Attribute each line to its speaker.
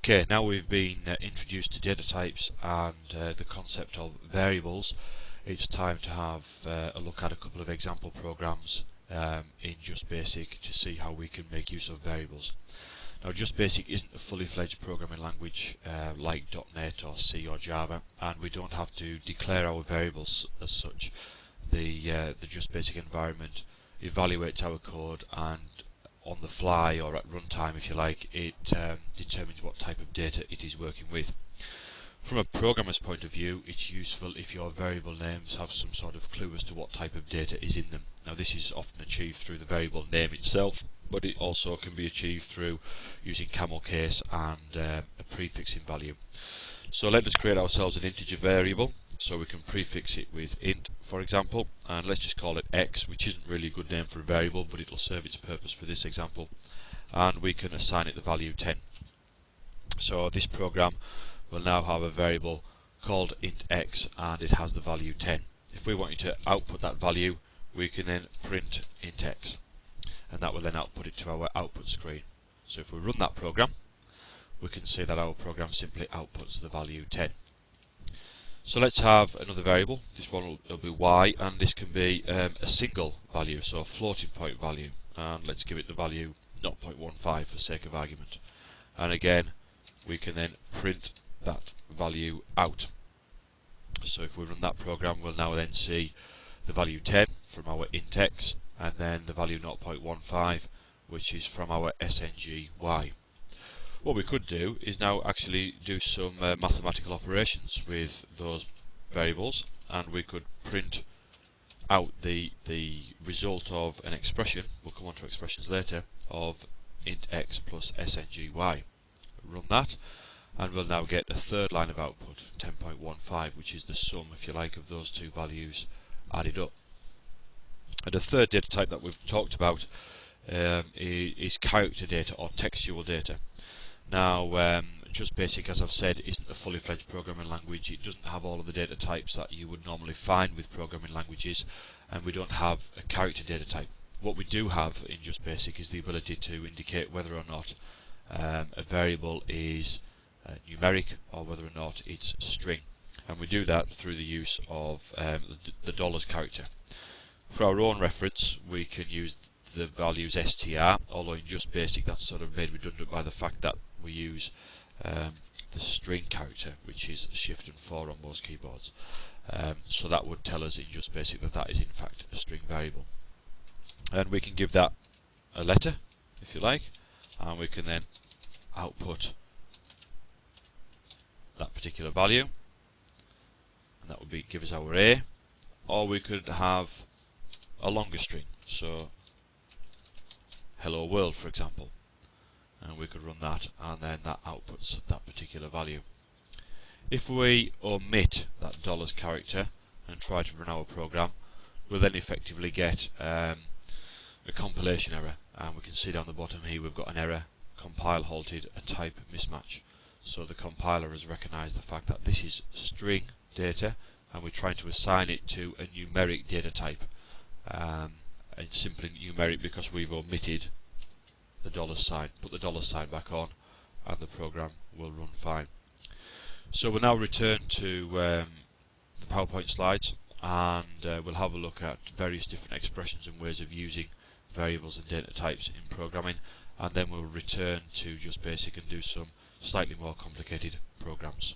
Speaker 1: Okay, now we've been introduced to data types and the concept of variables, it's time to have a look at a couple of example programs in JustBasic to see how we can make use of variables. Now JustBasic isn't a fully fledged programming language like .NET or C or Java, and we don't have to declare our variables as such. The JustBasic environment evaluates our code, and on the fly or at runtime, if you like, it determines what type of data it is working with. From a programmer's point of view, it's useful if your variable names have some sort of clue as to what type of data is in them. Now this is often achieved through the variable name itself, but it also can be achieved through using camel case and a prefixing value. So let us create ourselves an integer variable, so we can prefix it with int, for example, and let's just call it x, which isn't really a good name for a variable, but it'll serve its purpose for this example, and we can assign it the value 10. So this program will now have a variable called int x, and it has the value 10. If we want you to output that value, we can then print int x, and that will then output it to our output screen. So if we run that program, we can see that our program simply outputs the value 10. So let's have another variable. This one will be y, and this can be a single value, so a floating point value, and let's give it the value 0.15 for sake of argument. And again, we can then print that value out. So if we run that program, we'll now then see the value 10 from our int x, and then the value 0.15, which is from our SNG y. What we could do is now actually do some mathematical operations with those variables, and we could print out the result of an expression, we'll come on to expressions later, of int x plus SNG y. Run that, and we'll now get a third line of output, 10.15, which is the sum, if you like, of those two values added up. And a third data type that we've talked about is character data or textual data. Now, JustBasic, as I've said, isn't a fully fledged programming language. It doesn't have all of the data types that you would normally find with programming languages, and we don't have a character data type. What we do have in JustBasic is the ability to indicate whether or not a variable is numeric or whether or not it's string, and we do that through the use of the dollars character. For our own reference, we can use the values str, although in JustBasic that's sort of made redundant by the fact that we use the string character, which is shift and 4 on most keyboards. So that would tell us in JustBasic that that is in fact a string variable. And we can give that a letter, if you like, and we can then output that particular value, and that would give us our A. Or we could have a longer string, so hello world, for example, and we could run that, and then that outputs that particular value. If we omit that dollars character and try to run our program, we'll then effectively get a compilation error, and we can see down the bottom here we've got an error, compile halted, a type mismatch. So the compiler has recognised the fact that this is string data, and we're trying to assign it to a numeric data type. It's simply numeric because we've omitted the dollar sign. Put the dollar sign back on, and the program will run fine. So we'll now return to the PowerPoint slides, and we'll have a look at various different expressions and ways of using variables and data types in programming, and then we'll return to JustBasic and do some slightly more complicated programs.